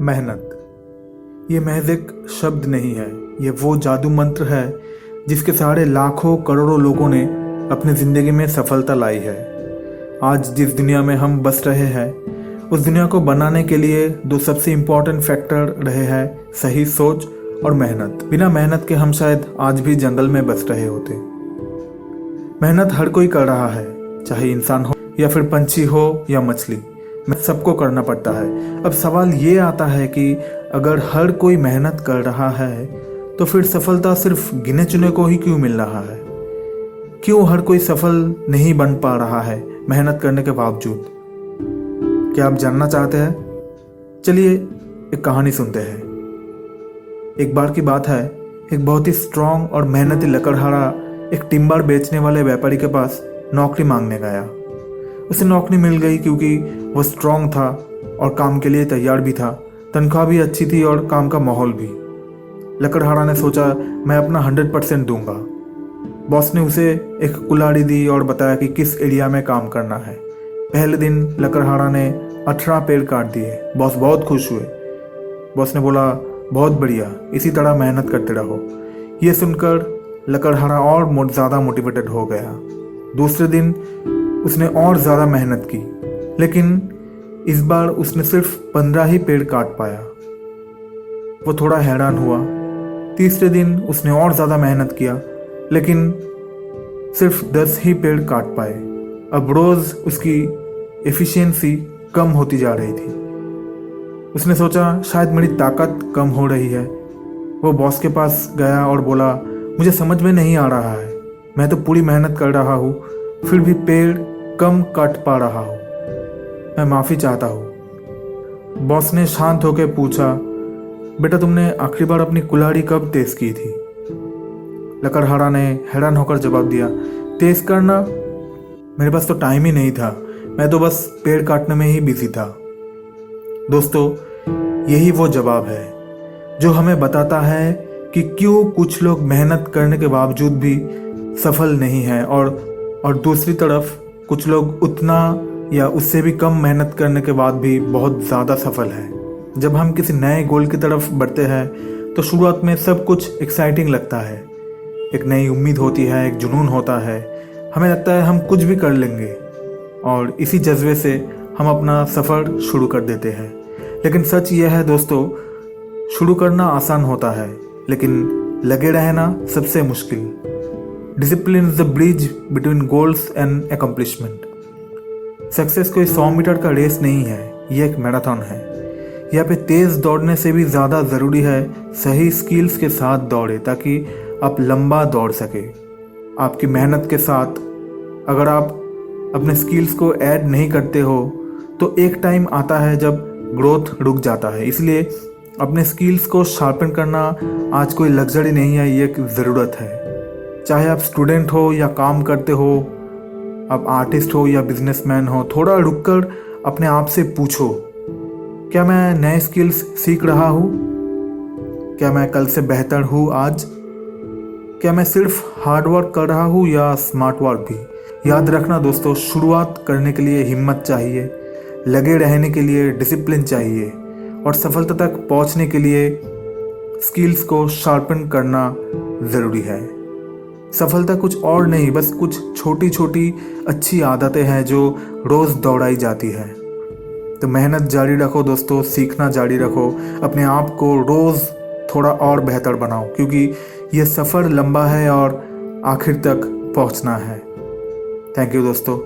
मेहनत ये महज एक शब्द नहीं है, ये वो जादू मंत्र है जिसके सहारे लाखों करोड़ों लोगों ने अपनी ज़िंदगी में सफलता लाई है। आज जिस दुनिया में हम बस रहे हैं उस दुनिया को बनाने के लिए दो सबसे इम्पोर्टेंट फैक्टर रहे हैं, सही सोच और मेहनत। बिना मेहनत के हम शायद आज भी जंगल में बस रहे होते। मेहनत हर कोई कर रहा है, चाहे इंसान हो या फिर पंछी हो या मछली, सबको करना पड़ता है। अब सवाल ये आता है कि अगर हर कोई मेहनत कर रहा है तो फिर सफलता सिर्फ गिने चुने को ही क्यों मिल रहा है? क्यों हर कोई सफल नहीं बन पा रहा है मेहनत करने के बावजूद? क्या आप जानना चाहते हैं? चलिए एक कहानी सुनते हैं। एक बार की बात है, एक बहुत ही स्ट्रांग और मेहनती लकड़हारा एक टिम्बर बेचने वाले व्यापारी के पास नौकरी मांगने गया। उसे नौकरी मिल गई क्योंकि वह स्ट्रांग था और काम के लिए तैयार भी था। तनख्वाह भी अच्छी थी और काम का माहौल भी। लकड़हारा ने सोचा, मैं अपना 100% दूंगा। बॉस ने उसे एक कुल्हाड़ी दी और बताया कि किस एरिया में काम करना है। पहले दिन लकड़हारा ने 18 पेड़ काट दिए। बॉस बहुत खुश हुए। बॉस ने बोला, बहुत बढ़िया, इसी तरह मेहनत करते रहो। ये सुनकर लकड़हारा और ज़्यादा मोटिवेटेड हो गया। दूसरे दिन उसने और ज़्यादा मेहनत की, लेकिन इस बार उसने सिर्फ 15 ही पेड़ काट पाया। वो थोड़ा हैरान हुआ। तीसरे दिन उसने और ज़्यादा मेहनत किया, लेकिन सिर्फ 10 ही पेड़ काट पाए। अब रोज़ उसकी एफिशिएंसी कम होती जा रही थी। उसने सोचा, शायद मेरी ताकत कम हो रही है। वो बॉस के पास गया और बोला, मुझे समझ में नहीं आ रहा है, मैं तो पूरी मेहनत कर रहा हूँ, फिर भी पेड़ कम काट पा रहा हूँ, मैं माफ़ी चाहता हूँ। बॉस ने शांत होकर पूछा, बेटा तुमने आखिरी बार अपनी कुल्हाड़ी कब तेज की थी? लकड़हारा ने हैरान होकर जवाब दिया, तेज करना? मेरे पास तो टाइम ही नहीं था, मैं तो बस पेड़ काटने में ही बिजी था। दोस्तों, यही वो जवाब है जो हमें बताता है कि क्यों कुछ लोग मेहनत करने के बावजूद भी सफल नहीं हैं और दूसरी तरफ कुछ लोग उतना या उससे भी कम मेहनत करने के बाद भी बहुत ज़्यादा सफल हैं। जब हम किसी नए गोल की तरफ बढ़ते हैं तो शुरुआत में सब कुछ एक्साइटिंग लगता है। एक नई उम्मीद होती है, एक जुनून होता है, हमें लगता है हम कुछ भी कर लेंगे और इसी जज्बे से हम अपना सफ़र शुरू कर देते हैं। लेकिन सच यह है दोस्तों, शुरू करना आसान होता है, लेकिन लगे रहना सबसे मुश्किल। Discipline is the bridge between goals and accomplishment. Success कोई 100 मीटर का रेस नहीं है, ये एक मैराथन है। यहाँ पे तेज़ दौड़ने से भी ज़्यादा ज़रूरी है सही स्किल्स के साथ दौड़े, ताकि आप लंबा दौड़ सके। आपकी मेहनत के साथ अगर आप अपने स्किल्स को ऐड नहीं करते हो तो एक टाइम आता है जब ग्रोथ रुक जाता है। इसलिए अपने स्किल्स को शार्पन करना आज कोई लग्जरी नहीं है, ये एक ज़रूरत है। चाहे आप स्टूडेंट हो या काम करते हो, आप आर्टिस्ट हो या बिजनेसमैन हो, थोड़ा रुककर अपने आप से पूछो, क्या मैं नए स्किल्स सीख रहा हूँ? क्या मैं कल से बेहतर हूँ आज? क्या मैं सिर्फ हार्ड वर्क कर रहा हूँ या स्मार्ट वर्क भी? याद रखना दोस्तों, शुरुआत करने के लिए हिम्मत चाहिए, लगे रहने के लिए डिसिप्लिन चाहिए और सफलता तक पहुँचने के लिए स्किल्स को शार्पन करना ज़रूरी है। सफलता कुछ और नहीं, बस कुछ छोटी छोटी अच्छी आदतें हैं जो रोज़ दोहराई जाती है। तो मेहनत जारी रखो दोस्तों, सीखना जारी रखो, अपने आप को रोज़ थोड़ा और बेहतर बनाओ, क्योंकि ये सफ़र लंबा है और आखिर तक पहुंचना है। थैंक यू दोस्तों।